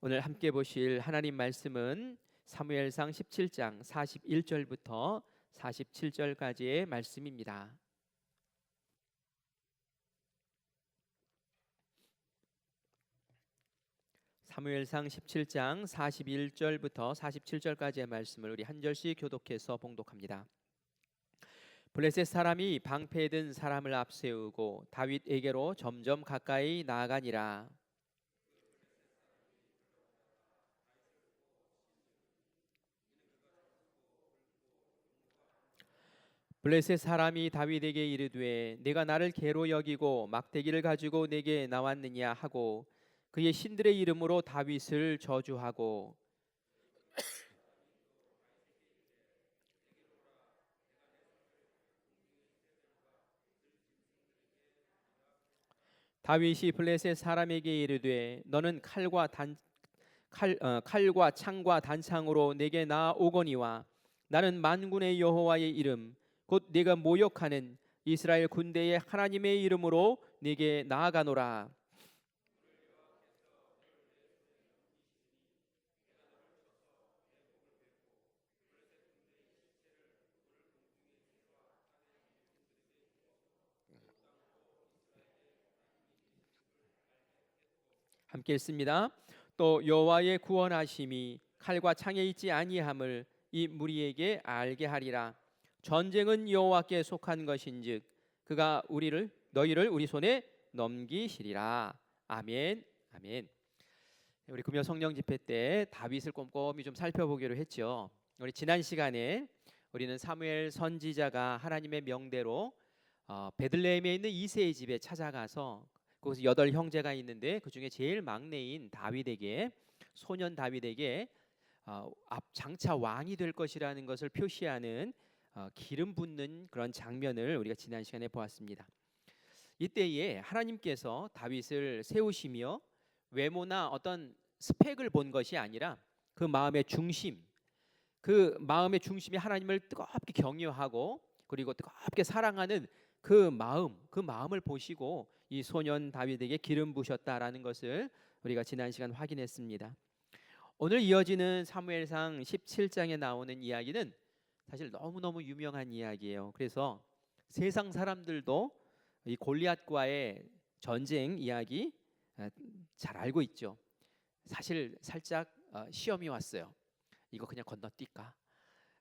오늘 함께 보실 하나님 말씀은 사무엘상 17장 41절부터 47절까지의 말씀입니다. 사무엘상 17장 41절부터 47절까지의 말씀을 우리 한 절씩 교독해서 봉독합니다. 블레셋 사람이 방패에 든 사람을 앞세우고 다윗에게로 점점 가까이 나아가니라. 블레셋 사람이 다윗에게 이르되 내가 나를 개로 여기고 막대기를 가지고 내게 나왔느냐 하고 그의 신들의 이름으로 다윗을 저주하고 다윗이 블레셋 사람에게 이르되 너는 칼과 창과 단창으로 내게 나오거니와 나는 만군의 여호와의 이름 곧 네가 모욕하는 이스라엘 군대의 하나님의 이름으로 네게 나아가노라. 함께 읽습니다. 또 여호와의 구원하심이 칼과 창에 있지 아니함을 이 무리에게 알게 하리라. 전쟁은 여호와께 속한 것인즉 그가 너희를 우리 손에 넘기시리라. 아멘. 아멘. 우리 금요 성령 집회 때 다윗을 꼼꼼히 좀 살펴보기로 했죠. 우리 지난 시간에 우리는 사무엘 선지자가 하나님의 명대로 베들레헴에 있는 이새의 집에 찾아가서 거기서 8형제가 있는데 그 중에 제일 막내인 다윗에게 소년 다윗에게 장차 왕이 될 것이라는 것을 표시하는 기름 붓는 그런 장면을 우리가 지난 시간에 보았습니다. 이때에 하나님께서 다윗을 세우시며 외모나 어떤 스펙을 본 것이 아니라 그 마음의 중심이 하나님을 뜨겁게 경외하고 그리고 뜨겁게 사랑하는 그 마음을 보시고 이 소년 다윗에게 기름 부으셨다라는 것을 우리가 지난 시간 확인했습니다. 오늘 이어지는 사무엘상 17장에 나오는 이야기는 사실 너무너무 유명한 이야기예요. 그래서 세상 사람들도 이 골리앗과의 전쟁 이야기 잘 알고 있죠. 사실 살짝 시험이 왔어요. 이거 그냥 건너뛸까?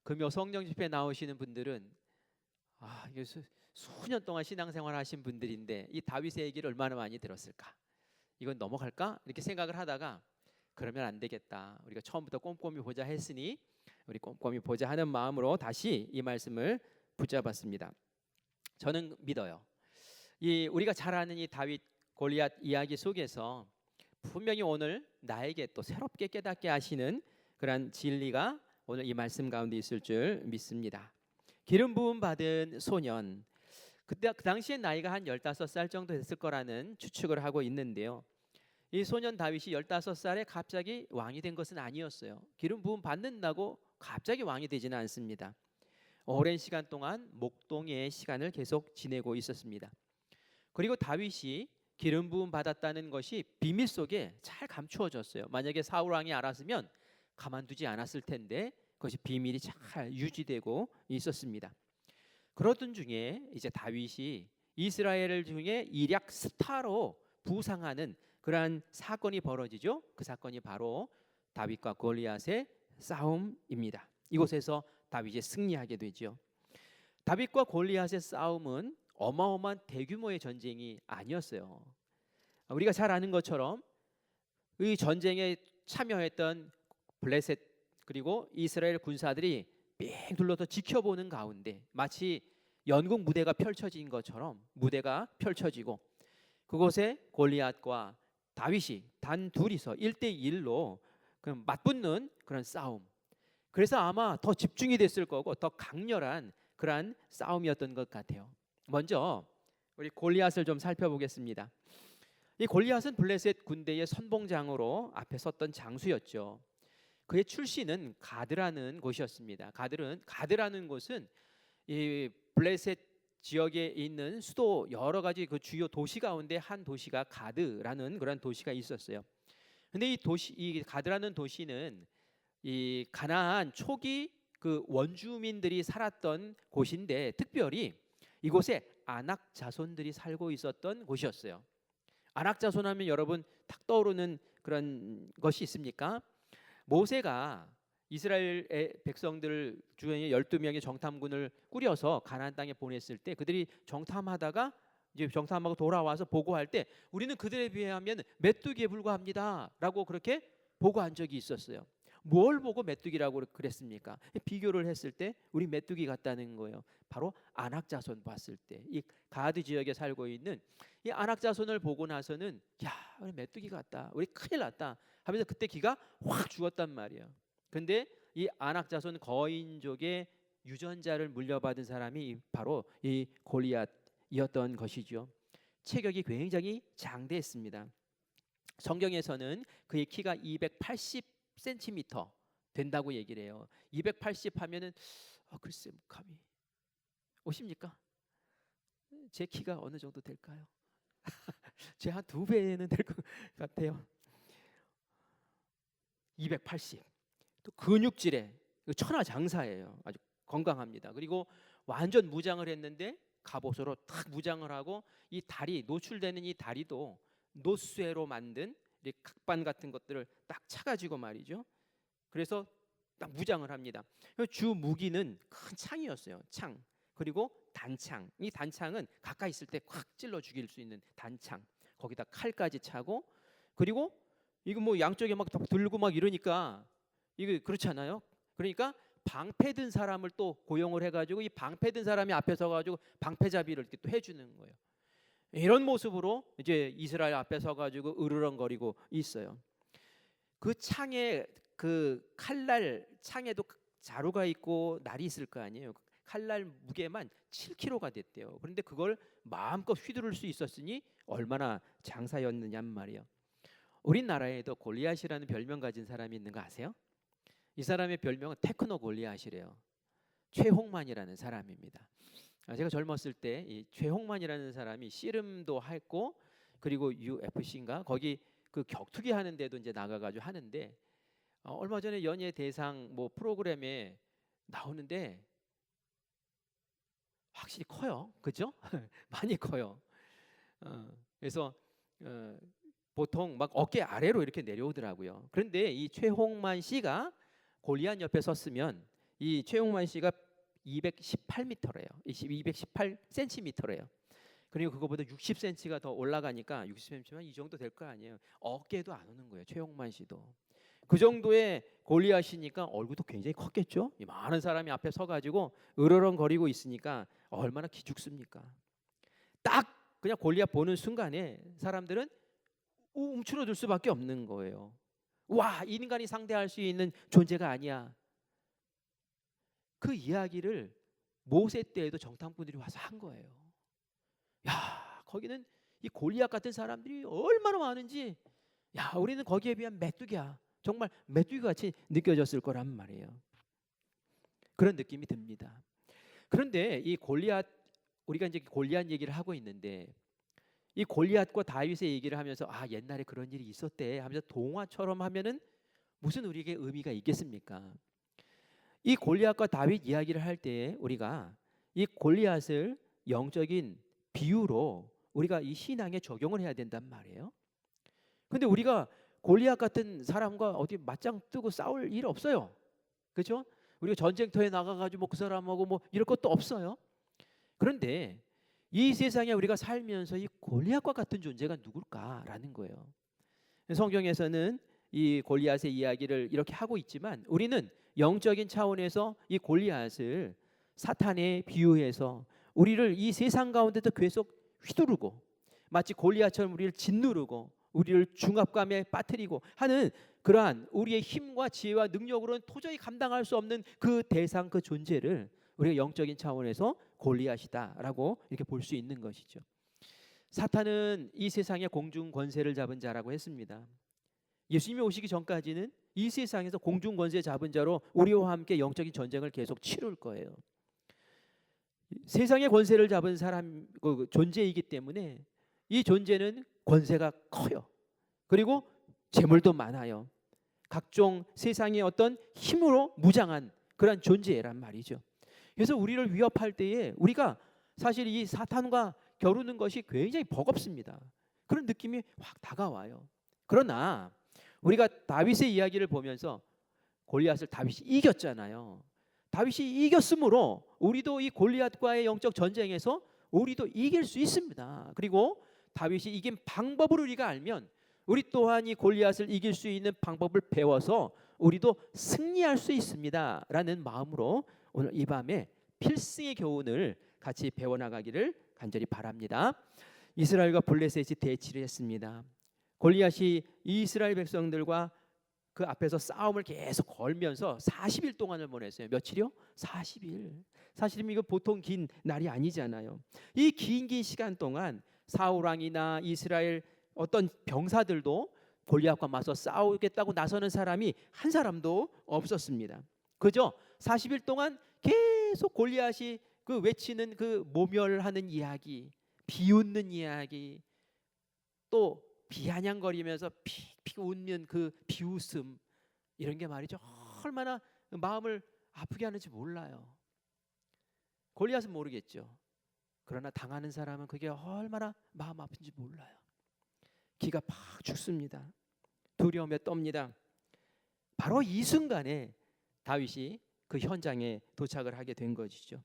금요 성령 집회 나오시는 분들은 이게 수년 동안 신앙생활 하신 분들인데 이 다윗의 얘기를 얼마나 많이 들었을까? 이건 넘어갈까? 이렇게 생각을 하다가 그러면 안 되겠다. 우리가 처음부터 꼼꼼히 보자 했으니 우리 꼼꼼히 보자 하는 마음으로 다시 이 말씀을 붙잡았습니다. 저는 믿어요. 우리가 잘 아는 이 다윗 골리앗 이야기 속에서 분명히 오늘 나에게 또 새롭게 깨닫게 하시는 그런 진리가 오늘 이 말씀 가운데 있을 줄 믿습니다. 기름 부음 받은 소년, 그 당시에 나이가 한 15살 정도 됐을 거라는 추측을 하고 있는데요. 이 소년 다윗이 15살에 갑자기 왕이 된 것은 아니었어요. 기름 부음 받는다고 갑자기 왕이 되지는 않습니다. 오랜 시간 동안 목동의 시간을 계속 지내고 있었습니다. 그리고 다윗이 기름 부음 받았다는 것이 비밀 속에 잘 감추어졌어요. 만약에 사울 왕이 알았으면 가만두지 않았을 텐데 그것이 비밀이 잘 유지되고 있었습니다. 그러던 중에 이제 다윗이 이스라엘 중에 일약 스타로 부상하는 그러한 사건이 벌어지죠. 그 사건이 바로 다윗과 골리앗의 싸움입니다. 이곳에서 다윗이 승리하게 되죠. 다윗과 골리앗의 싸움은 어마어마한 대규모의 전쟁이 아니었어요. 우리가 잘 아는 것처럼 이 전쟁에 참여했던 블레셋 그리고 이스라엘 군사들이 삥 둘러서 지켜보는 가운데 마치 연극 무대가 펼쳐진 것처럼 무대가 펼쳐지고 그곳에 골리앗과 다윗이 단 둘이서 1대1로 맞붙는 그런 싸움. 그래서 아마 더 집중이 됐을 거고 더 강렬한 그러한 싸움이었던 것 같아요. 먼저 우리 골리앗을 좀 살펴보겠습니다. 이 골리앗은 블레셋 군대의 선봉장으로 앞에 섰던 장수였죠. 그의 출신은 가드라는 곳이었습니다. 가드라는 곳은 이 블레셋 지역에 있는 수도 여러 가지 그 주요 도시 가운데 한 도시가 가드라는 그런 도시가 있었어요. 근데 이 도시, 이 가드라는 도시는 이 가나안 초기 그 원주민들이 살았던 곳인데, 특별히 이곳에 아낙 자손들이 살고 있었던 곳이었어요. 아낙 자손하면 여러분 딱 떠오르는 그런 것이 있습니까? 모세가 이스라엘의 백성들 중에 12명의 정탐군을 꾸려서 가나안 땅에 보냈을 때, 그들이 정탐하다가 이제 정탐하고 돌아와서 보고할 때, 우리는 그들에 비하면 메뚜기에 불과합니다라고 그렇게 보고한 적이 있었어요. 뭘 보고 메뚜기라고 그랬습니까? 비교를 했을 때 우리 메뚜기 같다는 거예요. 바로 아낙 자손 봤을 때, 이 가드 지역에 살고 있는 이 아낙 자손을 보고 나서는, 야, 우리 메뚜기 같다, 우리 큰일 났다 하면서 그때 기가 확 죽었단 말이에요. 근데 이 아낙 자손 거인족의 유전자를 물려받은 사람이 바로 이 골리앗이었던 것이죠. 체격이 굉장히 장대했습니다. 성경에서는 그의 키가 280cm 된다고 얘기를 해요. 280 하면은 글쎄 감이 오십니까? 제 키가 어느 정도 될까요? 제 한 2배는 될 것 같아요. 280. 또 근육질에 천하장사예요. 아주 건강합니다. 그리고 완전 무장을 했는데 갑옷으로 탁 무장을 하고, 이 다리, 노출되는 이 다리도 노쇠로 만든 각반 같은 것들을 딱 차가지고 말이죠. 그래서 딱 무장을 합니다. 주 무기는 큰 창이었어요. 창. 그리고 단창. 이 단창은 가까이 있을 때 확 찔러 죽일 수 있는 단창. 거기다 칼까지 차고, 그리고 이거 뭐 양쪽에 막 들고 막 이러니까 이거 그렇잖아요. 그러니까 방패 든 사람을 또 고용을 해가지고 이 방패 든 사람이 앞에 서가지고 방패잡이를 이렇게 또 해주는 거예요. 이런 모습으로 이제 이스라엘 앞에 서가지고 으르렁거리고 있어요. 그 창에 그 칼날 창에도 자루가 있고 날이 있을 거 아니에요. 칼날 무게만 7kg가 됐대요. 그런데 그걸 마음껏 휘두를 수 있었으니 얼마나 장사였느냐 말이에요. 우리나라에도 골리앗이라는 별명 가진 사람이 있는 거 아세요? 이 사람의 별명은 테크노 골리앗이래요. 최홍만이라는 사람입니다. 제가 젊었을 때 이 최홍만이라는 사람이 씨름도 했고, 그리고 UFC인가 거기 그 격투기 하는데도 이제 나가가지고 하는데, 얼마 전에 연예 대상 뭐 프로그램에 나오는데 확실히 커요, 그죠? 많이 커요. 그래서 보통 막 어깨 아래로 이렇게 내려오더라고요. 그런데 이 최홍만 씨가 골리앗 옆에 섰으면, 이 최홍만 씨가 218m래요. 218cm래요. 그리고 그거보다 60cm가 더 올라가니까 60cm면 이 정도 될 거 아니에요. 어깨도 안 오는 거예요. 최홍만 씨도. 그 정도의 골리앗이니까 얼굴도 굉장히 컸겠죠. 이 많은 사람이 앞에 서가지고 으르렁거리고 있으니까 얼마나 기죽습니까? 딱 그냥 골리앗 보는 순간에 사람들은 움츠러들 수밖에 없는 거예요. 와, 이 인간이 상대할 수 있는 존재가 아니야. 그 이야기를 모세 때에도 정탐꾼들이 와서 한 거예요. 야, 거기는 이 골리앗 같은 사람들이 얼마나 많은지, 야, 우리는 거기에 비한 메뚜기야. 정말 메뚜기 같이 느껴졌을 거란 말이에요. 그런 느낌이 듭니다. 그런데 이 골리앗, 우리가 이제 골리앗 얘기를 하고 있는데, 이 골리앗과 다윗의 얘기를 하면서 옛날에 그런 일이 있었대 하면서 동화처럼 하면은 무슨 우리에게 의미가 있겠습니까? 이 골리앗과 다윗 이야기를 할 때 우리가 이 골리앗을 영적인 비유로 우리가 이 신앙에 적용을 해야 된단 말이에요. 근데 우리가 골리앗 같은 사람과 어디 맞짱 뜨고 싸울 일 없어요. 그렇죠? 우리가 전쟁터에 나가가지고 뭐 그 사람하고 뭐 이럴 것도 없어요. 그런데 이 세상에 우리가 살면서 이 골리앗과 같은 존재가 누굴까라는 거예요. 성경에서는 이 골리앗의 이야기를 이렇게 하고 있지만, 우리는 영적인 차원에서 이 골리앗을 사탄에 비유해서 우리를 이 세상 가운데도 계속 휘두르고, 마치 골리앗처럼 우리를 짓누르고 우리를 중압감에 빠뜨리고 하는 그러한 우리의 힘과 지혜와 능력으로는 도저히 감당할 수 없는 그 대상, 그 존재를 우리가 영적인 차원에서 골리앗이다라고 이렇게 볼 수 있는 것이죠. 사탄은 이 세상의 공중 권세를 잡은 자라고 했습니다. 예수님이 오시기 전까지는 이 세상에서 공중 권세 잡은 자로 우리와 함께 영적인 전쟁을 계속 치룰 거예요. 세상의 권세를 잡은 사람, 존재이기 때문에 이 존재는 권세가 커요. 그리고 재물도 많아요. 각종 세상의 어떤 힘으로 무장한 그런 존재란 말이죠. 그래서 우리를 위협할 때에 우리가 사실 이 사탄과 겨루는 것이 굉장히 버겁습니다. 그런 느낌이 확 다가와요. 그러나 우리가 다윗의 이야기를 보면서 골리앗을 다윗이 이겼잖아요. 다윗이 이겼으므로 우리도 이 골리앗과의 영적 전쟁에서 우리도 이길 수 있습니다. 그리고 다윗이 이긴 방법을 우리가 알면 우리 또한 이 골리앗을 이길 수 있는 방법을 배워서 우리도 승리할 수 있습니다 라는 마음으로 오늘 이 밤에 필승의 교훈을 같이 배워나가기를 간절히 바랍니다. 이스라엘과 블레셋이 대치를 했습니다. 골리앗이 이스라엘 백성들과 그 앞에서 싸움을 계속 걸면서 40일 동안을 보냈어요. 며칠이요? 40일. 사실은 이거 보통 긴 날이 아니잖아요. 이 긴 시간 동안 사울 왕이나 이스라엘 어떤 병사들도 골리앗과 맞서 싸우겠다고 나서는 사람이 한 사람도 없었습니다. 그저 40일 동안 계속 골리앗이 그 외치는 그 모멸하는 이야기, 비웃는 이야기, 또 비아냥거리면서 픽픽 웃는 그 비웃음, 이런 게 말이죠 얼마나 마음을 아프게 하는지 몰라요. 골리앗은 모르겠죠. 그러나 당하는 사람은 그게 얼마나 마음 아픈지 몰라요. 기가 팍 죽습니다. 두려움에 떱니다. 바로 이 순간에 다윗이 그 현장에 도착을 하게 된 것이죠.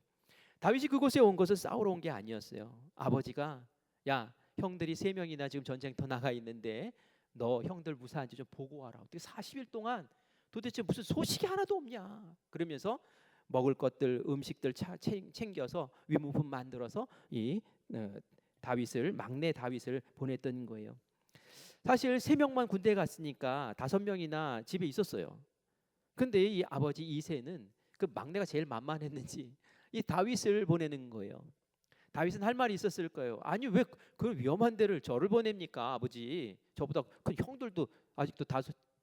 다윗이 그곳에 온 것은 싸우러 온 게 아니었어요. 아버지가 야, 형들이 3명이나 지금 전쟁터 나가 있는데 너 형들 무사한지 좀 보고 와라. 어떻게 40일 동안 도대체 무슨 소식이 하나도 없냐. 그러면서 먹을 것들, 음식들 챙겨서 위문품 만들어서 이 다윗을, 막내 다윗을 보냈던 거예요. 사실 3명만 군대에 갔으니까 5명이나 집에 있었어요. 근데 이 아버지 이새는 그 막내가 제일 만만했는지 이 다윗을 보내는 거예요. 다윗은 할 말이 있었을 거예요. 아니 왜 그 위험한 데를 저를 보냅니까 아버지, 저보다 큰 형들도 아직도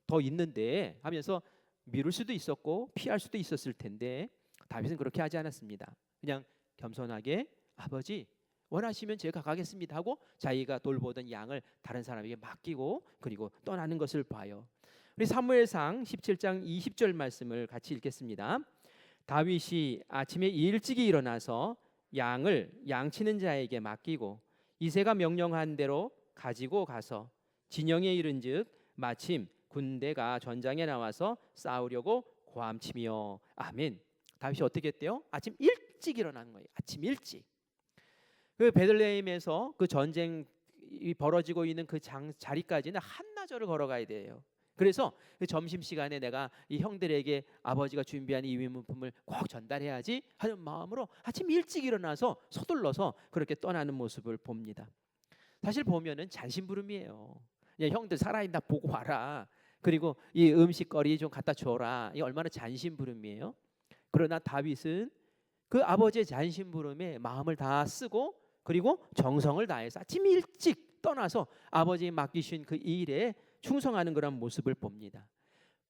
더 있는데 하면서 미룰 수도 있었고 피할 수도 있었을 텐데 다윗은 그렇게 하지 않았습니다. 그냥 겸손하게 아버지 원하시면 제가 가겠습니다 하고 자기가 돌보던 양을 다른 사람에게 맡기고 그리고 떠나는 것을 봐요. 우리 사무엘상 17장 20절 말씀을 같이 읽겠습니다. 다윗이 아침에 일찍이 일어나서 양을 양치는 자에게 맡기고 이새가 명령한 대로 가지고 가서 진영에 이른즉 마침 군대가 전장에 나와서 싸우려고 고함치며. 아멘. 다윗이 어떻게 했대요? 아침 일찍 일어난 거예요. 아침 일찍. 그 베들레헴에서 그 전쟁이 벌어지고 있는 그 자리까지는 한나절을 걸어가야 돼요. 그래서 그 점심시간에 내가 이 형들에게 아버지가 준비한 이 위문품을 꼭 전달해야지 하는 마음으로 아침 일찍 일어나서 서둘러서 그렇게 떠나는 모습을 봅니다. 사실 보면은 잔심부름이에요. 형들 살아있나 보고 와라. 그리고 이 음식거리 좀 갖다 줘라. 이 얼마나 잔심부름이에요. 그러나 다윗은 그 아버지의 잔심부름에 마음을 다 쓰고 그리고 정성을 다해서 아침 일찍 떠나서 아버지의 맡기신 그 일에 충성하는 그런 모습을 봅니다.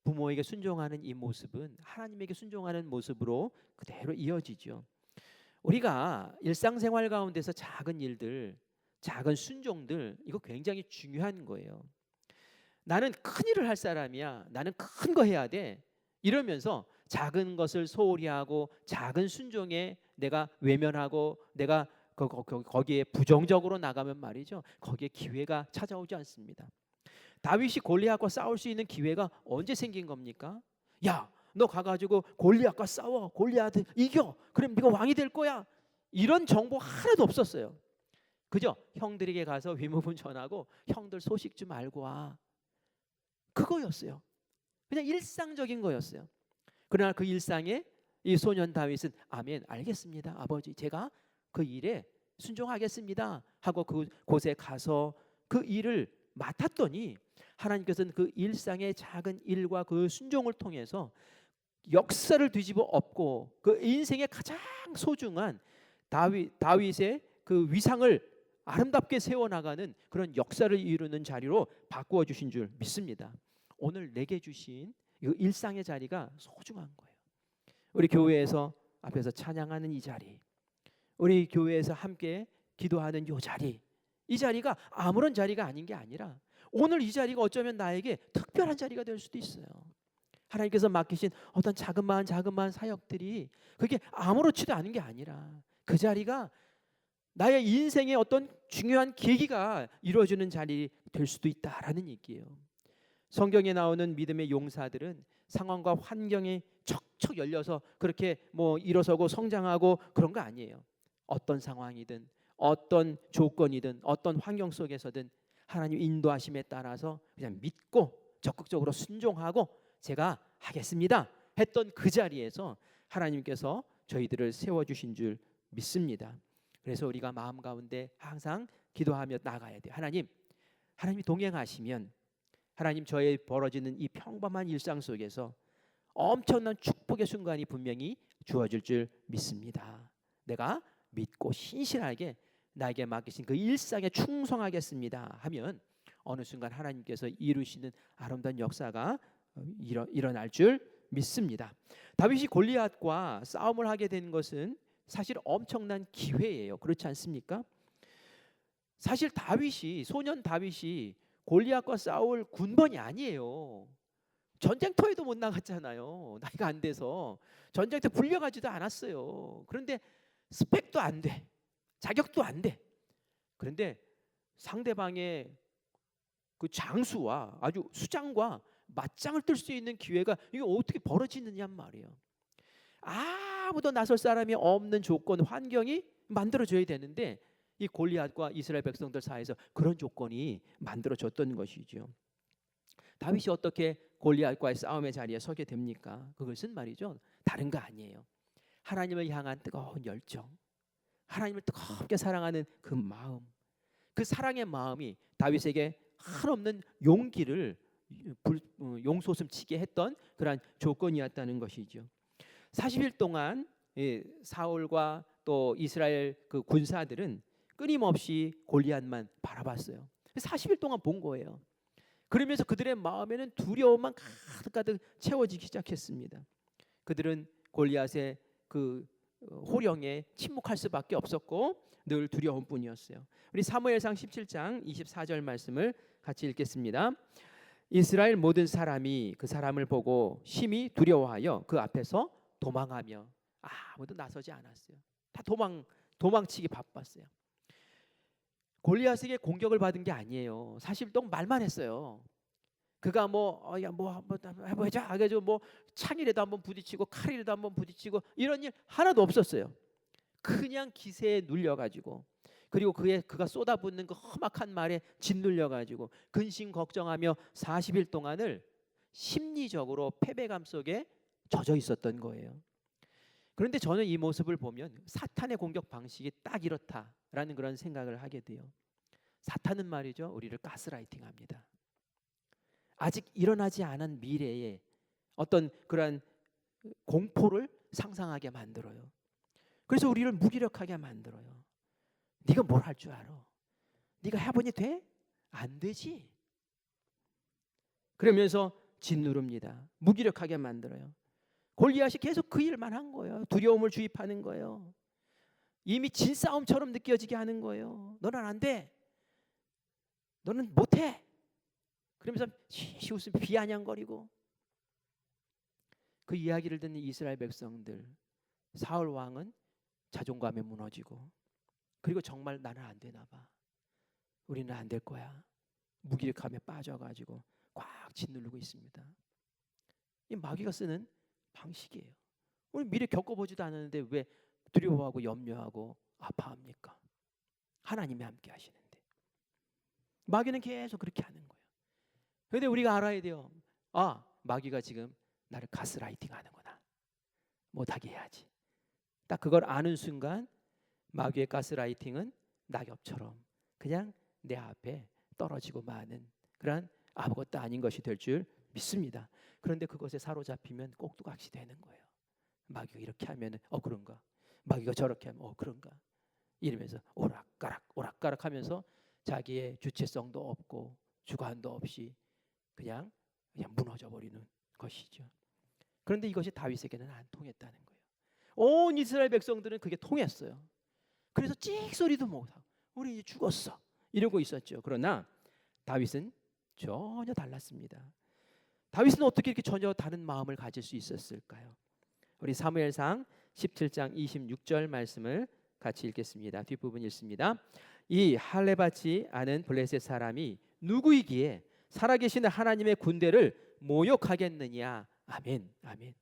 부모에게 순종하는 이 모습은 하나님에게 순종하는 모습으로 그대로 이어지죠. 우리가 일상생활 가운데서 작은 일들, 작은 순종들, 이거 굉장히 중요한 거예요. 나는 큰 일을 할 사람이야, 나는 큰 거 해야 돼, 이러면서 작은 것을 소홀히 하고 작은 순종에 내가 외면하고 내가 거기에 부정적으로 나가면 말이죠, 거기에 기회가 찾아오지 않습니다. 다윗이 골리앗과 싸울 수 있는 기회가 언제 생긴 겁니까? 야, 너 가가지고 골리앗과 싸워, 골리앗 이겨, 그럼 네가 왕이 될 거야. 이런 정보 하나도 없었어요. 그죠? 형들에게 가서 위문품 전하고 형들 소식 좀 알고 와, 그거였어요. 그냥 일상적인 거였어요. 그러나 그 일상에 이 소년 다윗은 아멘, 알겠습니다 아버지, 제가 그 일에 순종하겠습니다 하고 그곳에 가서 그 일을 맡았더니 하나님께서는 그 일상의 작은 일과 그 순종을 통해서 역사를 뒤집어 엎고 그 인생의 가장 소중한 다윗의 그 위상을 아름답게 세워나가는 그런 역사를 이루는 자리로 바꾸어 주신 줄 믿습니다. 오늘 내게 주신 이 일상의 자리가 소중한 거예요. 우리 교회에서 앞에서 찬양하는 이 자리, 우리 교회에서 함께 기도하는 이 자리, 이 자리가 아무런 자리가 아닌 게 아니라 오늘 이 자리가 어쩌면 나에게 특별한 자리가 될 수도 있어요. 하나님께서 맡기신 어떤 자그마한 사역들이 그게 아무렇지도 않은 게 아니라 그 자리가 나의 인생의 어떤 중요한 계기가 이루어지는 자리 될 수도 있다라는 얘기예요. 성경에 나오는 믿음의 용사들은 상황과 환경이 척척 열려서 그렇게 뭐 일어서고 성장하고 그런 거 아니에요. 어떤 상황이든 어떤 조건이든 어떤 환경 속에서든 하나님 인도하심에 따라서 그냥 믿고 적극적으로 순종하고 제가 하겠습니다 했던 그 자리에서 하나님께서 저희들을 세워주신 줄 믿습니다. 그래서 우리가 마음 가운데 항상 기도하며 나가야 돼요. 하나님이 동행하시면 하나님 저의 벌어지는 이 평범한 일상 속에서 엄청난 축복의 순간이 분명히 주어질 줄 믿습니다. 내가 믿고 신실하게 나에게 맡기신 그 일상에 충성하겠습니다 하면 어느 순간 하나님께서 이루시는 아름다운 역사가 일어날 줄 믿습니다. 다윗이 골리앗과 싸움을 하게 된 것은 사실 엄청난 기회예요. 그렇지 않습니까? 사실 소년 다윗이 골리앗과 싸울 군번이 아니에요. 전쟁터에도 못 나갔잖아요. 나이가 안 돼서 전쟁터 불려가지도 않았어요. 그런데 스펙도 안 돼, 자격도 안 돼. 그런데 상대방의 그 장수와 아주 수장과 맞짱을 뜰 수 있는 기회가 이게 어떻게 벌어지느냐 말이에요. 아무도 나설 사람이 없는 조건, 환경이 만들어져야 되는데 이 골리앗과 이스라엘 백성들 사이에서 그런 조건이 만들어졌던 것이죠. 다윗이 어떻게 골리앗과의 싸움의 자리에 서게 됩니까? 그것은 말이죠, 다른 거 아니에요. 하나님을 향한 뜨거운 열정, 하나님을 뜨겁게 사랑하는 그 마음, 그 사랑의 마음이 다윗에게 한없는 용기를 용솟음치게 했던 그러한 조건이었다는 것이죠. 40일 동안 사울과 또 이스라엘 그 군사들은 끊임없이 골리앗만 바라봤어요. 40일 동안 본 거예요. 그러면서 그들의 마음에는 두려움만 가득가득 채워지기 시작했습니다. 그들은 골리앗의 그 호령에 침묵할 수밖에 없었고 늘 두려움뿐이었어요. 우리 사무엘상 17장 24절 말씀을 같이 읽겠습니다. 이스라엘 모든 사람이 그 사람을 보고 심히 두려워하여 그 앞에서 도망하며 아무도 나서지 않았어요. 다 도망치기 바빴어요. 골리앗에게 공격을 받은 게 아니에요. 40일 동안 말만 했어요. 그가 한번 해보자 해가지고 뭐 창이라도 한번 부딪히고 칼이라도 한번 부딪히고 이런 일 하나도 없었어요. 그냥 기세에 눌려가지고 그리고 그가 쏟아붓는 그 험악한 말에 짓눌려가지고 근심 걱정하며 40일 동안을 심리적으로 패배감 속에 젖어 있었던 거예요. 그런데 저는 이 모습을 보면 사탄의 공격 방식이 딱 이렇다라는 그런 생각을 하게 돼요. 사탄은 말이죠, 우리를 가스라이팅합니다. 아직 일어나지 않은 미래에 어떤 그런 공포를 상상하게 만들어요. 그래서 우리를 무기력하게 만들어요. 네가 뭘 할 줄 알아? 네가 해보니 돼? 안 되지. 그러면서 짓누릅니다. 무기력하게 만들어요. 골리앗이 계속 그 일만 한 거예요. 두려움을 주입하는 거예요. 이미 진 싸움처럼 느껴지게 하는 거예요. 너는 안 돼. 너는 못해. 그러면서 쉬쉬 웃으며 비아냥거리고. 그 이야기를 듣는 이스라엘 백성들, 사울 왕은 자존감에 무너지고, 그리고 정말 나는 안 되나 봐, 우리는 안 될 거야, 무기력함에 빠져가지고 꽉 짓누르고 있습니다. 이 마귀가 쓰는 방식이에요. 우리 미래 겪어보지도 않았는데 왜 두려워하고 염려하고 아파합니까? 하나님이 함께 하시는데. 마귀는 계속 그렇게 하는 거예요. 그런데 우리가 알아야 돼요. 마귀가 지금 나를 가스라이팅 하는구나, 못하게 해야지. 딱 그걸 아는 순간 마귀의 가스라이팅은 낙엽처럼 그냥 내 앞에 떨어지고 마는 그런 아무것도 아닌 것이 될 줄 믿습니다. 그런데 그것에 사로잡히면 꼭두각시 되는 거예요. 마귀가 이렇게 하면 그런가, 마귀가 저렇게 하면 그런가, 이러면서 오락가락 하면서 자기의 주체성도 없고 주관도 없이 그냥 무너져 버리는 것이죠. 그런데 이것이 다윗에게는 안 통했다는 거예요. 온 이스라엘 백성들은 그게 통했어요. 그래서 찍소리도 못하고 우리 이제 죽었어 이러고 있었죠. 그러나 다윗은 전혀 달랐습니다. 다윗은 어떻게 이렇게 전혀 다른 마음을 가질 수 있었을까요? 우리 사무엘상 17장 26절 말씀을 같이 읽겠습니다. 뒷부분 읽습니다. 이 할레바치 아는 블레셋 사람이 누구이기에 살아계신 하나님의 군대를 모욕하겠느냐. 아멘. 아멘.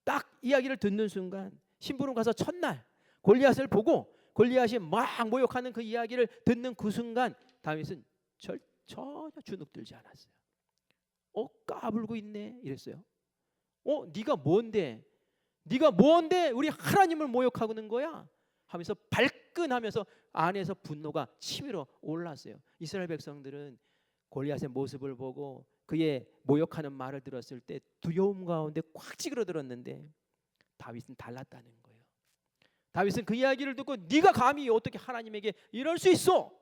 딱 이야기를 듣는 순간 심부름 가서 첫날 골리앗을 보고 골리앗이 막 모욕하는 그 이야기를 듣는 그 순간 다윗은 전혀 주눅들지 않았어요. 까불고 있네 이랬어요. 네가 뭔데? 네가 뭔데 우리 하나님을 모욕하고는 거야? 하면서 발끈하면서 안에서 분노가 치밀어 올랐어요. 이스라엘 백성들은 골리앗의 모습을 보고 그의 모욕하는 말을 들었을 때 두려움 가운데 꽉 찌그러들었는데 다윗은 달랐다는 거예요. 다윗은 그 이야기를 듣고 네가 감히 어떻게 하나님에게 이럴 수 있어?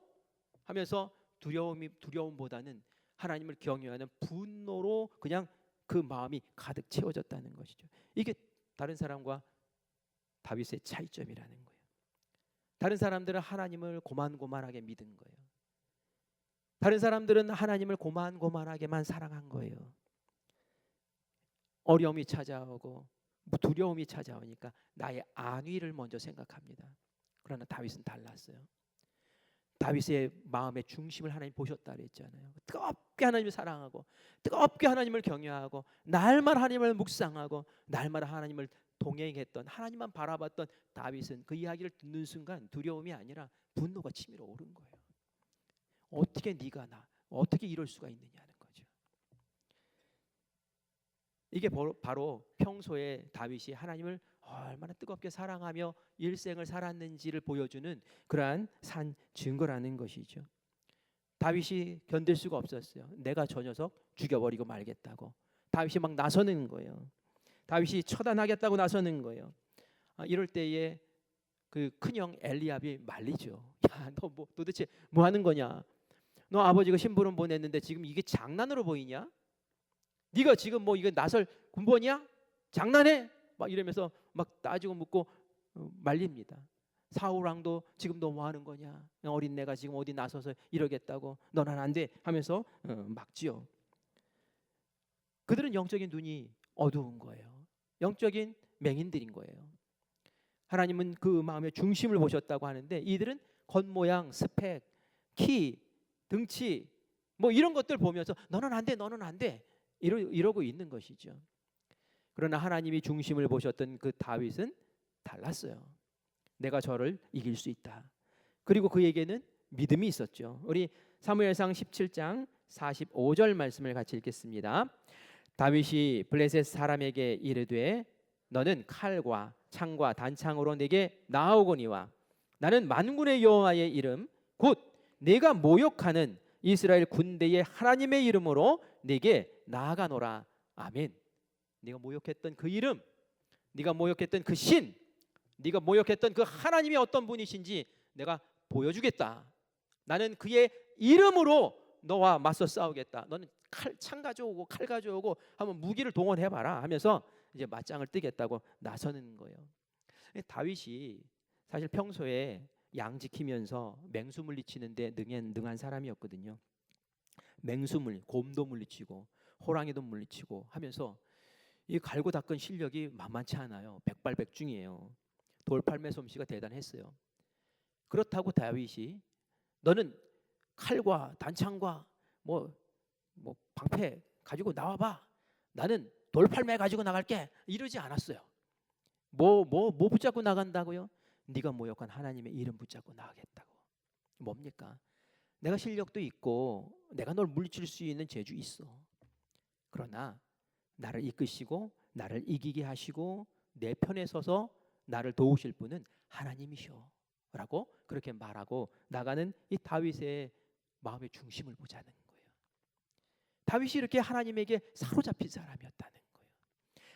하면서 두려움보다는 하나님을 경외하는 분노로 그냥 그 마음이 가득 채워졌다는 것이죠. 이게 다른 사람과 다윗의 차이점이라는 거예요. 다른 사람들은 하나님을 고만고만하게 믿은 거예요. 다른 사람들은 하나님을 고만고만하게만 사랑한 거예요. 어려움이 찾아오고 두려움이 찾아오니까 나의 안위를 먼저 생각합니다. 그러나 다윗은 달랐어요. 다윗의 마음의 중심을 하나님 보셨다 그랬잖아요. 뜨겁게 하나님을 사랑하고 뜨겁게 하나님을 경외하고 날마다 하나님을 묵상하고 날마다 하나님을 동행했던 하나님만 바라봤던 다윗은 그 이야기를 듣는 순간 두려움이 아니라 분노가 치밀어 오른 거예요. 어떻게 네가 어떻게 이럴 수가 있느냐는 거죠. 이게 바로 평소에 다윗이 하나님을 얼마나 뜨겁게 사랑하며 일생을 살았는지를 보여주는 그러한 산 증거라는 것이죠. 다윗이 견딜 수가 없었어요. 내가 저 녀석 죽여버리고 말겠다고. 다윗이 막 나서는 거예요. 다윗이 처단하겠다고 나서는 거예요. 이럴 때에 그 큰형 엘리압이 말리죠. 야, 너 도대체 뭐 하는 거냐? 너 아버지가 심부름 보냈는데 지금 이게 장난으로 보이냐? 네가 지금 뭐 이거 나설 군번이야? 장난해? 막 이러면서 막 따지고 묻고 말립니다. 사울 왕도 지금 너 뭐 하는 거냐? 어린 내가 지금 어디 나서서 이러겠다고 너는 안 돼 하면서 막지요. 그들은 영적인 눈이 어두운 거예요. 영적인 맹인들인 거예요. 하나님은 그 마음의 중심을 보셨다고 하는데 이들은 겉모양, 스펙, 키, 등치 뭐 이런 것들 보면서 너는 안 돼, 너는 안 돼 이러고 있는 것이죠. 그러나 하나님이 중심을 보셨던 그 다윗은 달랐어요. 내가 저를 이길 수 있다. 그리고 그에게는 믿음이 있었죠. 우리 사무엘상 17장 45절 말씀을 같이 읽겠습니다. 다윗이 블레셋 사람에게 이르되 너는 칼과 창과 단창으로 내게 나아오거니와 나는 만군의 여호와의 이름 곧 내가 모욕하는 이스라엘 군대의 하나님의 이름으로 내게 나아가노라. 아멘. 네가 모욕했던 그 이름, 네가 모욕했던 그 신, 네가 모욕했던 그 하나님이 어떤 분이신지 내가 보여주겠다. 나는 그의 이름으로 너와 맞서 싸우겠다. 너는 창 가져오고 칼 가져오고 한번 무기를 동원해봐라 하면서 이제 맞짱을 뜨겠다고 나서는 거예요. 다윗이 사실 평소에 양 지키면서 맹수 물리치는데 능한 사람이었거든요. 맹수물, 곰도 물리치고 호랑이도 물리치고 하면서 이 갈고 닦은 실력이 만만치 않아요. 백발백중이에요. 돌팔매 솜씨가 대단했어요. 그렇다고 다윗이 너는 칼과 단창과 뭐 방패 가지고 나와봐. 나는 돌팔매 가지고 나갈게. 이러지 않았어요. 뭐 붙잡고 나간다고요? 네가 모욕한 하나님의 이름 붙잡고 나가겠다고. 뭡니까? 내가 실력도 있고 내가 널 물리칠 수 있는 재주 있어. 그러나 나를 이끄시고 나를 이기게 하시고 내 편에 서서 나를 도우실 분은 하나님이셔 라고 그렇게 말하고 나가는 이 다윗의 마음의 중심을 보자는 거예요. 다윗이 이렇게 하나님에게 사로잡힌 사람이었다는 거예요.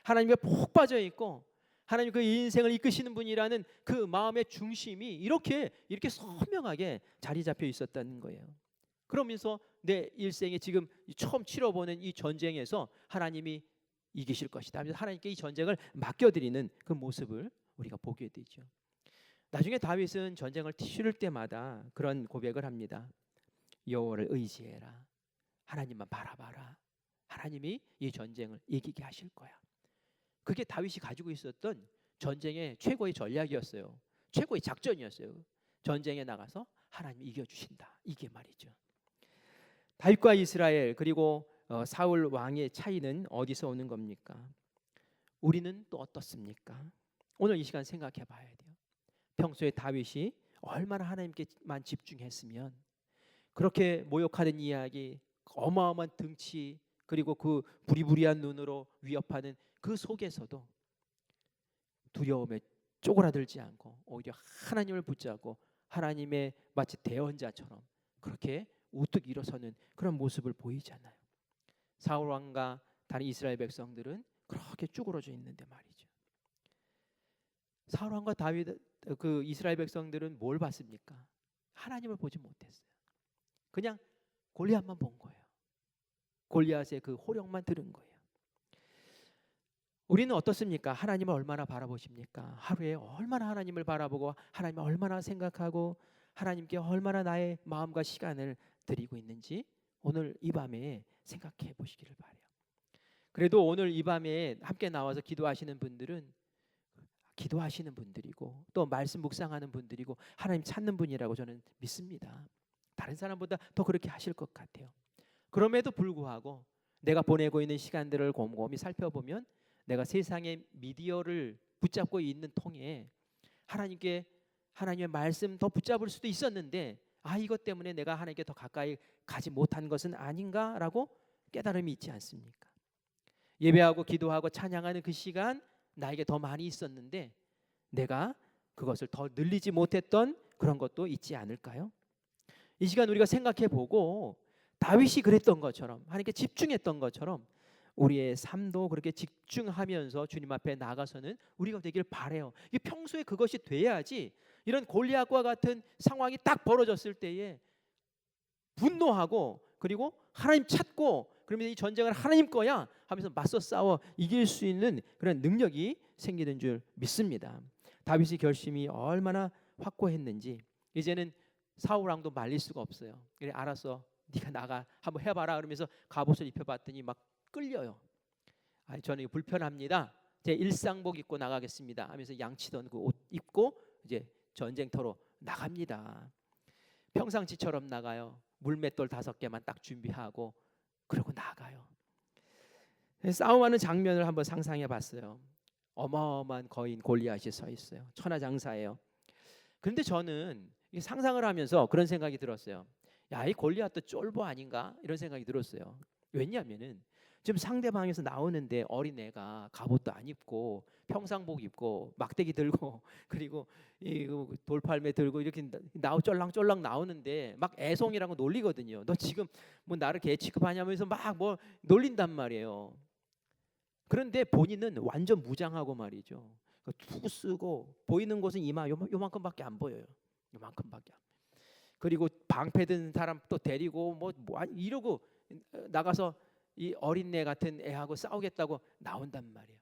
하나님에 푹 빠져 있고 하나님 그 인생을 이끄시는 분이라는 그 마음의 중심이 이렇게 선명하게 자리 잡혀 있었다는 거예요. 그러면서 내 일생에 지금 처음 치러보는 이 전쟁에서 하나님이 이기실 것이다 하면서 하나님께 이 전쟁을 맡겨드리는 그 모습을 우리가 보게 되죠. 나중에 다윗은 전쟁을 치를 때마다 그런 고백을 합니다. 여호와를 의지해라. 하나님만 바라봐라. 하나님이 이 전쟁을 이기게 하실 거야. 그게 다윗이 가지고 있었던 전쟁의 최고의 전략이었어요. 최고의 작전이었어요. 전쟁에 나가서 하나님이 이겨주신다. 이게 말이죠. 다윗과 이스라엘 그리고 사울 왕의 차이는 어디서 오는 겁니까? 우리는 또 어떻습니까? 오늘 이 시간 생각해 봐야 돼요. 평소에 다윗이 얼마나 하나님께만 집중했으면 그렇게 모욕하는 이야기, 어마어마한 등치, 그리고 그 부리부리한 눈으로 위협하는 그 속에서도 두려움에 쪼그라들지 않고 오히려 하나님을 붙잡고 하나님의 마치 대언자처럼 그렇게 우뚝 일어서는 그런 모습을 보이잖아요. 사울 왕과 다른 이스라엘 백성들은 그렇게 쭈그러져 있는데 말이죠. 사울 왕과 다윗 그 이스라엘 백성들은 뭘 봤습니까? 하나님을 보지 못했어요. 그냥 골리앗만 본 거예요. 골리앗의 그 호령만 들은 거예요. 우리는 어떻습니까? 하나님을 얼마나 바라보십니까? 하루에 얼마나 하나님을 바라보고 하나님을 얼마나 생각하고 하나님께 얼마나 나의 마음과 시간을 드리고 있는지 오늘 이 밤에 생각해 보시기를 바라요. 그래도 오늘 이 밤에 함께 나와서 기도하시는 분들은 기도하시는 분들이고 또 말씀 묵상하는 분들이고 하나님 찾는 분이라고 저는 믿습니다. 다른 사람보다 더 그렇게 하실 것 같아요. 그럼에도 불구하고 내가 보내고 있는 시간들을 곰곰이 살펴보면 내가 세상의 미디어를 붙잡고 있는 통에 하나님의 말씀 더 붙잡을 수도 있었는데 이것 때문에 내가 하나님께 더 가까이 가지 못한 것은 아닌가라고 깨달음이 있지 않습니까? 예배하고 기도하고 찬양하는 그 시간 나에게 더 많이 있었는데 내가 그것을 더 늘리지 못했던 그런 것도 있지 않을까요? 이 시간 우리가 생각해보고 다윗이 그랬던 것처럼 하나님께 집중했던 것처럼 우리의 삶도 그렇게 집중하면서 주님 앞에 나가서는 우리가 되길 바라요. 이게 평소에 그것이 돼야지 이런 골리앗과 같은 상황이 딱 벌어졌을 때에 분노하고 그리고 하나님 찾고 그러면 이 전쟁을 하나님 거야 하면서 맞서 싸워 이길 수 있는 그런 능력이 생기는 줄 믿습니다. 다윗의 결심이 얼마나 확고했는지 이제는 사울 왕도 말릴 수가 없어요. 그래 알았어, 네가 나가 한번 해봐라 그러면서 갑옷을 입혀봤더니 막 끌려요. 저는 불편합니다. 제 일상복 입고 나가겠습니다 하면서 양치던 그 옷 입고 이제 전쟁터로 나갑니다. 평상시처럼 나가요. 물맷돌 5개만 딱 준비하고 그러고 나가요. 싸움하는 장면을 한번 상상해 봤어요. 어마어마한 거인 골리앗이 서 있어요. 천하장사예요. 그런데 저는 상상을 하면서 그런 생각이 들었어요. 야, 이 골리앗도 쫄보 아닌가? 이런 생각이 들었어요. 왜냐하면은 지금 상대방에서 나오는데 어린애가 갑옷도 안 입고 평상복 입고 막대기 들고 그리고 이 돌팔매 들고 이렇게 쫄랑쫄랑 나오는데 막 애송이라고 놀리거든요. 너 지금 뭐 나를 개 취급하냐면서 막 뭐 놀린단 말이에요. 그런데 본인은 완전 무장하고 말이죠. 투구 쓰고 보이는 곳은 이마 요만큼밖에 안 보여요. 요만큼밖에. 그리고 방패 든 사람 또 데리고 뭐 이러고 나가서 이 어린애 같은 애하고 싸우겠다고 나온단 말이에요.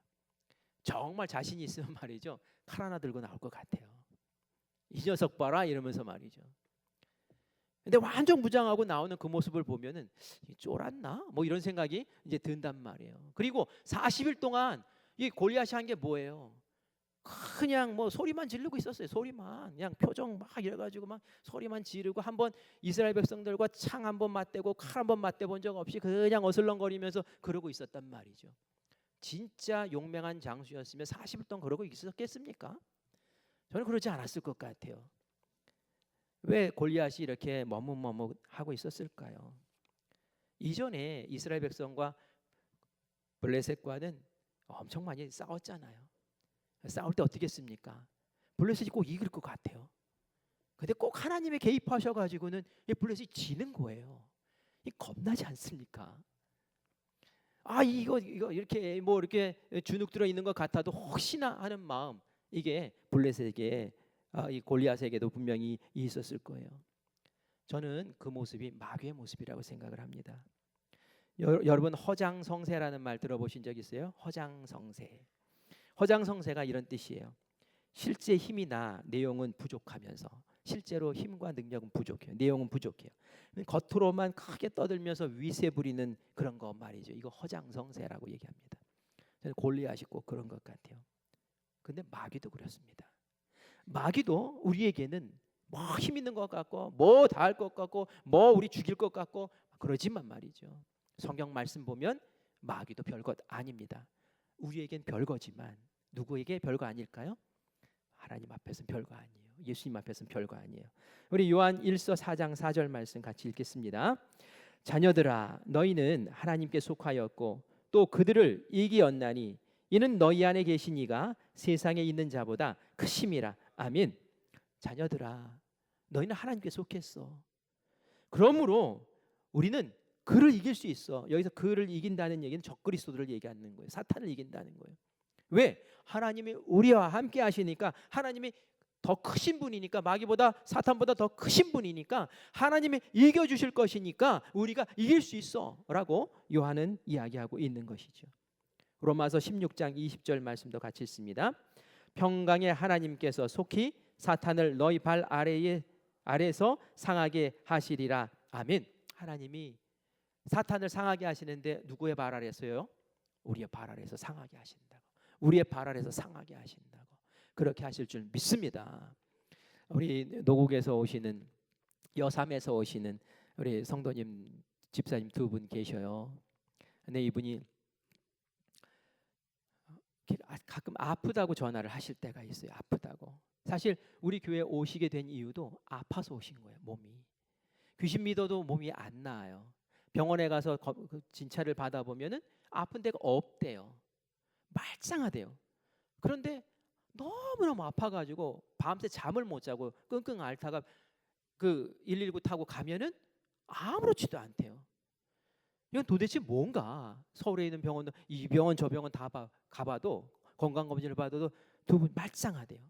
정말 자신이 있으면 말이죠. 칼 하나 들고 나올 것 같아요. 이 녀석 봐라 이러면서 말이죠. 근데 완전 무장하고 나오는 그 모습을 보면은 쫄았나? 뭐 이런 생각이 이제 든단 말이에요. 그리고 40일 동안 이 골리앗이 한 게 뭐예요? 그냥 뭐 소리만 지르고 있었어요. 소리만 그냥 표정 막 이래가지고 막 소리만 지르고 한번 이스라엘 백성들과 창 한번 맞대고 칼 한번 맞대본 적 없이 그냥 어슬렁거리면서 그러고 있었단 말이죠. 진짜 용맹한 장수였으면 40일 동안 그러고 있었겠습니까? 저는 그러지 않았을 것 같아요. 왜 골리앗이 이렇게 머뭇머뭇하고 있었을까요? 이전에 이스라엘 백성과 블레셋과는 엄청 많이 싸웠잖아요. 싸울 때 어떻게 했습니까? 블레셋이 꼭 이길 것 같아요. 근데 꼭 하나님의 개입하셔가지고는 이 블레셋이 지는 거예요. 이 겁나지 않습니까? 이거 이렇게 뭐 이렇게 주눅 들어 있는 것 같아도 혹시나 하는 마음 이게 블레셋에게 이 골리앗에게도 분명히 있었을 거예요. 저는 그 모습이 마귀의 모습이라고 생각을 합니다. 여러분 허장성세라는 말 들어보신 적 있어요? 허장성세. 허장성세가 이런 뜻이에요. 실제 힘이나 내용은 부족하면서 실제로 힘과 능력은 부족해요. 내용은 부족해요. 겉으로만 크게 떠들면서 위세 부리는 그런 거 말이죠. 이거 허장성세라고 얘기합니다. 저는 골리앗이 꼭 그런 것 같아요. 근데 마귀도 그렇습니다. 마귀도 우리에게는 뭐 힘 있는 것 같고 뭐 다 할 것 같고 뭐 우리 죽일 것 같고 그러지만 말이죠. 성경 말씀 보면 마귀도 별것 아닙니다. 우리에겐 별거지만 누구에게 별거 아닐까요? 하나님 앞에서는 별거 아니에요. 예수님 앞에서는 별거 아니에요. 우리 요한 1서 4장 4절 말씀 같이 읽겠습니다. 자녀들아 너희는 하나님께 속하였고 또 그들을 이기었나니 이는 너희 안에 계신 이가 세상에 있는 자보다 크심이라. 아멘. 자녀들아 너희는 하나님께 속했어. 그러므로 우리는 그를 이길 수 있어. 여기서 그를 이긴다는 얘기는 적그리스도를 얘기하는 거예요. 사탄을 이긴다는 거예요. 왜? 하나님이 우리와 함께 하시니까, 하나님이 더 크신 분이니까, 마귀보다 사탄보다 더 크신 분이니까 하나님이 이겨주실 것이니까 우리가 이길 수 있어 라고 요한은 이야기하고 있는 것이죠. 로마서 16장 20절 말씀도 같이 있습니다. 평강의 하나님께서 속히 사탄을 너희 발 아래에서 상하게 하시리라. 아멘. 하나님이 사탄을 상하게 하시는데 누구의 발 아래서요? 우리의 발 아래에서 상하게 하신다고. 우리의 발 아래에서 상하게 하신다고. 그렇게 하실 줄 믿습니다. 우리 노국에서 오시는, 여삼에서 오시는 우리 성도님 집사님 두 분 계셔요. 근데 이분이 가끔 아프다고 전화를 하실 때가 있어요. 아프다고. 사실 우리 교회 오시게 된 이유도 아파서 오신 거예요. 몸이. 귀신 믿어도 몸이 안 나아요. 병원에 가서 진찰을 받아보면은 아픈 데가 없대요. 말짱하대요. 그런데 너무너무 아파가지고 밤새 잠을 못 자고 끙끙 앓다가 그 119 타고 가면은 아무렇지도 않대요. 이건 도대체 뭔가. 서울에 있는 병원도 이 병원 저 병원 다 가봐도, 건강검진을 받아도 두 분 말짱하대요.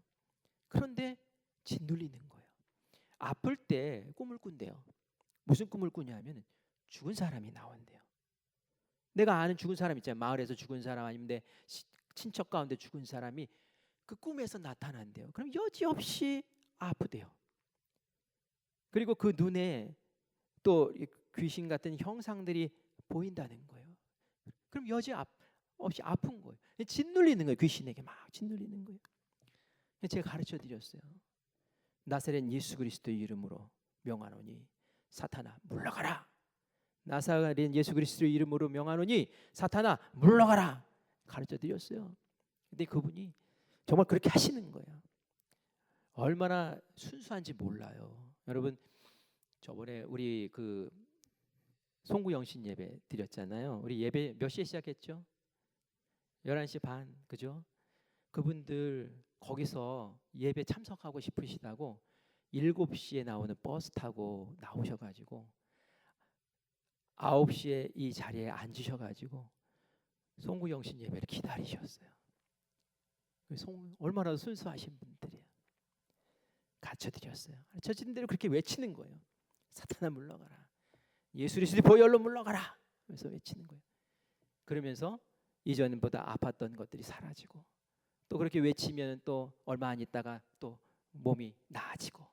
그런데 짓눌리는 거예요. 아플 때 꿈을 꾼대요. 무슨 꿈을 꾸냐면 죽은 사람이 나온대요. 내가 아는 죽은 사람 있잖아요. 마을에서 죽은 사람 아니면 내 친척 가운데 죽은 사람이 그 꿈에서 나타난대요. 그럼 여지없이 아프대요. 그리고 그 눈에 또 귀신 같은 형상들이 보인다는 거예요. 그럼 여지없이 아픈 거예요. 짓눌리는 거예요. 귀신에게 막 짓눌리는 거예요. 제가 가르쳐 드렸어요. 나사렛 예수 그리스도의 이름으로 명하노니 사탄아 물러가라. 나사렛 예수 그리스도의 이름으로 명하노니 사탄아 물러가라. 가르쳐 드렸어요. 근데 그분이 정말 그렇게 하시는 거예요. 얼마나 순수한지 몰라요. 여러분, 저번에 우리 그 송구영신 예배 드렸잖아요. 우리 예배 몇 시에 시작했죠? 11시 반, 그죠? 그분들 거기서 예배 참석하고 싶으시다고 7시에 나오는 버스 타고 나오셔가지고 9시에 이 자리에 앉으셔가지고 송구영신 예배를 기다리셨어요. 얼마나 순수하신 분들이에요. 가르쳐드렸어요. 가르쳐진 대로 그렇게 외치는 거예요. 사탄아 물러가라. 예수 그리스도의 보혈로 물러가라. 그래서 외치는 거예요. 그러면서 이전보다 아팠던 것들이 사라지고, 또 그렇게 외치면 또 얼마 안 있다가 또 몸이 나아지고,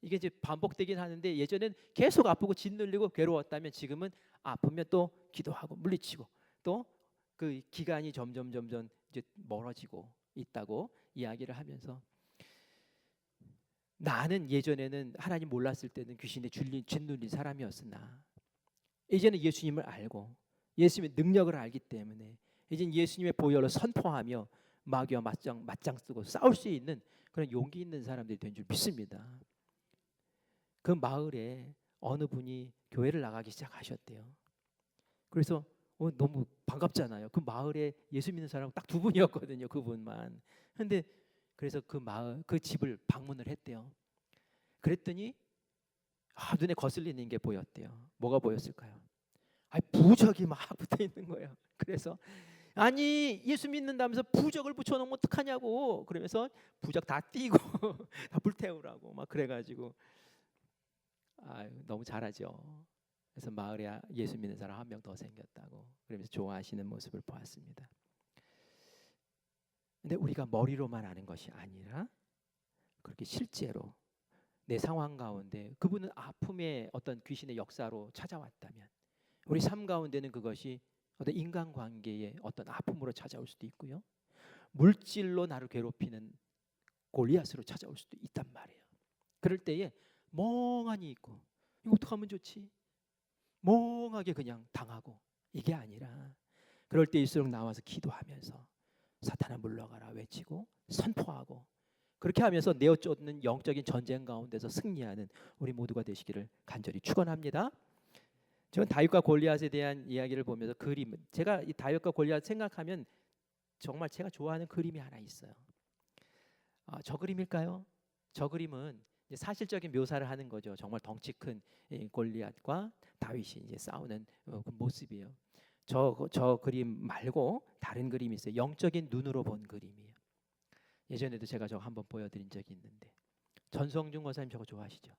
이게 이제 반복되긴 하는데 예전엔 계속 아프고 짓눌리고 괴로웠다면 지금은 아프면 또 기도하고 물리치고 또 그 기간이 점점 이제 멀어지고 있다고 이야기를 하면서, 나는 예전에는 하나님 몰랐을 때는 귀신에 짓눌린 사람이었으나 이제는 예수님을 알고 예수님의 능력을 알기 때문에 이제는 예수님의 보혈로 선포하며 마귀와 맞짱 쓰고 싸울 수 있는 그런 용기 있는 사람들이 된 줄 믿습니다. 그 마을에 어느 분이 교회를 나가기 시작하셨대요. 그래서 너무 반갑잖아요. 그 마을에 예수 믿는 사람은 딱 2분이었거든요. 그분만. 근데 그래서 그 마을, 그 집을 방문을 했대요. 그랬더니 눈에 거슬리는 게 보였대요. 뭐가 보였을까요? 부적이 막 붙어 있는 거예요. 그래서 아니 예수 믿는다면서 부적을 붙여놓으면 어떡하냐고, 그러면서 부적 다 띄고 다 불태우라고 막 그래가지고 너무 잘하죠. 그래서 마을에 예수 믿는 사람 1명 더 생겼다고 그러면서 좋아하시는 모습을 보았습니다. 근데 우리가 머리로만 아는 것이 아니라 그렇게 실제로 내 상황 가운데 그분은 아픔의 어떤 귀신의 역사로 찾아왔다면, 우리 삶 가운데는 그것이 어떤 인간관계의 어떤 아픔으로 찾아올 수도 있고요, 물질로 나를 괴롭히는 골리앗으로 찾아올 수도 있단 말이에요. 그럴 때에 멍하니 있고 이거 어떡하면 좋지? 멍하게 그냥 당하고, 이게 아니라 그럴 때일수록 나와서 기도하면서 사탄아 물러가라 외치고 선포하고, 그렇게 하면서 내어 쫓는 영적인 전쟁 가운데서 승리하는 우리 모두가 되시기를 간절히 축원합니다. 저는 다윗과 골리앗에 대한 이야기를 보면서 그림, 제가 이 다윗과 골리앗 생각하면 정말 제가 좋아하는 그림이 하나 있어요. 저 그림일까요? 저 그림은 이제 사실적인 묘사를 하는 거죠. 정말 덩치 큰 골리앗과 다윗이 이제 싸우는 그 모습이에요. 저 그림 말고 다른 그림이 있어요. 영적인 눈으로 본 그림이에요. 예전에도 제가 저거 한번 보여드린 적이 있는데, 전성준 권사님 저거 좋아하시죠?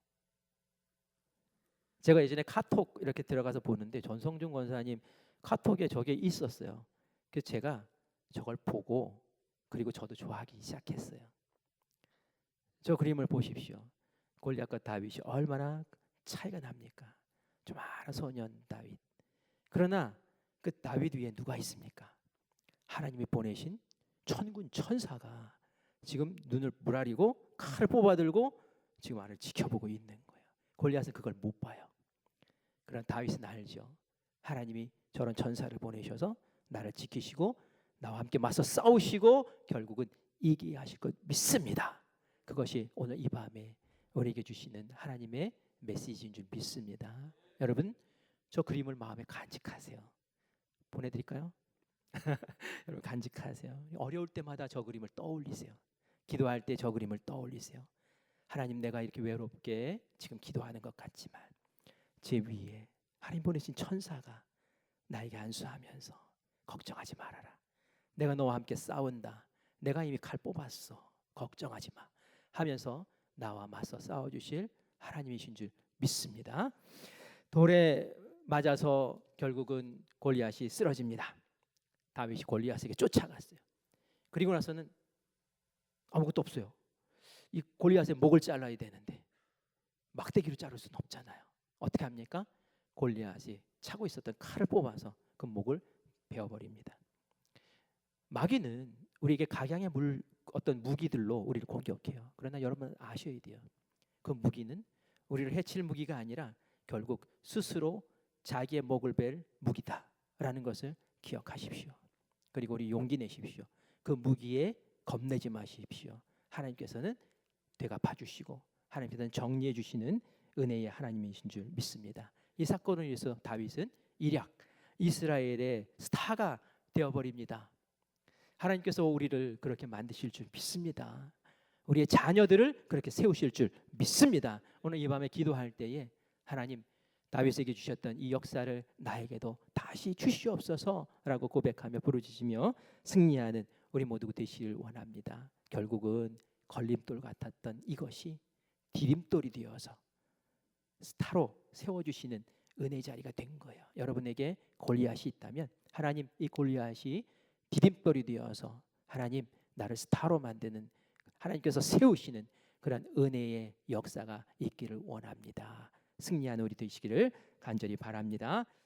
제가 예전에 카톡 이렇게 들어가서 보는데 전성준 권사님 카톡에 저게 있었어요. 그래서 제가 저걸 보고 그리고 저도 좋아하기 시작했어요. 저 그림을 보십시오. 골리앗과 다윗이 얼마나 차이가 납니까? 조그마한 소년 다윗. 그러나 그 다윗 위에 누가 있습니까? 하나님이 보내신 천군 천사가 지금 눈을 부라리고 칼을 뽑아들고 지금 나를 지켜보고 있는 거예요. 골리앗은 그걸 못 봐요. 그러나 다윗은 알죠. 하나님이 저런 천사를 보내셔서 나를 지키시고 나와 함께 맞서 싸우시고 결국은 이기게 하실 것 믿습니다. 그것이 오늘 이 밤에 우리에게 주시는 하나님의 메시지인 줄 믿습니다. 여러분, 저 그림을 마음에 간직하세요. 보내드릴까요? 여러분 간직하세요. 어려울 때마다 저 그림을 떠올리세요. 기도할 때 저 그림을 떠올리세요. 하나님, 내가 이렇게 외롭게 지금 기도하는 것 같지만 제 위에 하나님 보내신 천사가 나에게 안수하면서 걱정하지 말아라. 내가 너와 함께 싸운다. 내가 이미 칼 뽑았어. 걱정하지 마. 하면서 나와 맞서 싸워주실 하나님이신 줄 믿습니다. 돌에 맞아서 결국은 골리앗이 쓰러집니다. 다윗이 골리앗에게 쫓아갔어요. 그리고 나서는 아무것도 없어요. 이 골리앗의 목을 잘라야 되는데 막대기로 자를 수는 없잖아요. 어떻게 합니까? 골리앗이 차고 있었던 칼을 뽑아서 그 목을 베어버립니다. 마귀는 우리에게 각양의 어떤 무기들로 우리를 공격해요. 그러나 여러분 아셔야 돼요. 그 무기는 우리를 해칠 무기가 아니라 결국 스스로 자기의 목을 벨 무기다라는 것을 기억하십시오. 그리고 우리 용기 내십시오. 그 무기에 겁내지 마십시오. 하나님께서는 되갚아 주시고 하나님께서는 정리해 주시는 은혜의 하나님이신 줄 믿습니다. 이 사건을 위해서 다윗은 일약 이스라엘의 스타가 되어버립니다. 하나님께서 우리를 그렇게 만드실 줄 믿습니다. 우리의 자녀들을 그렇게 세우실 줄 믿습니다. 오늘 이 밤에 기도할 때에 하나님, 다윗에게 주셨던 이 역사를 나에게도 다시 주시옵소서라고 고백하며 부르짖으며 승리하는 우리 모두 되시길 원합니다. 결국은 걸림돌 같았던 이것이 디딤돌이 되어서 스타로 세워주시는 은혜 자리가 된 거예요. 여러분에게 골리앗이 있다면 하나님, 이 골리앗이 디딤돌이 되어서 하나님 나를 스타로 만드는, 하나님께서 세우시는 그런 은혜의 역사가 있기를 원합니다. 승리하는 우리 되시기를 간절히 바랍니다.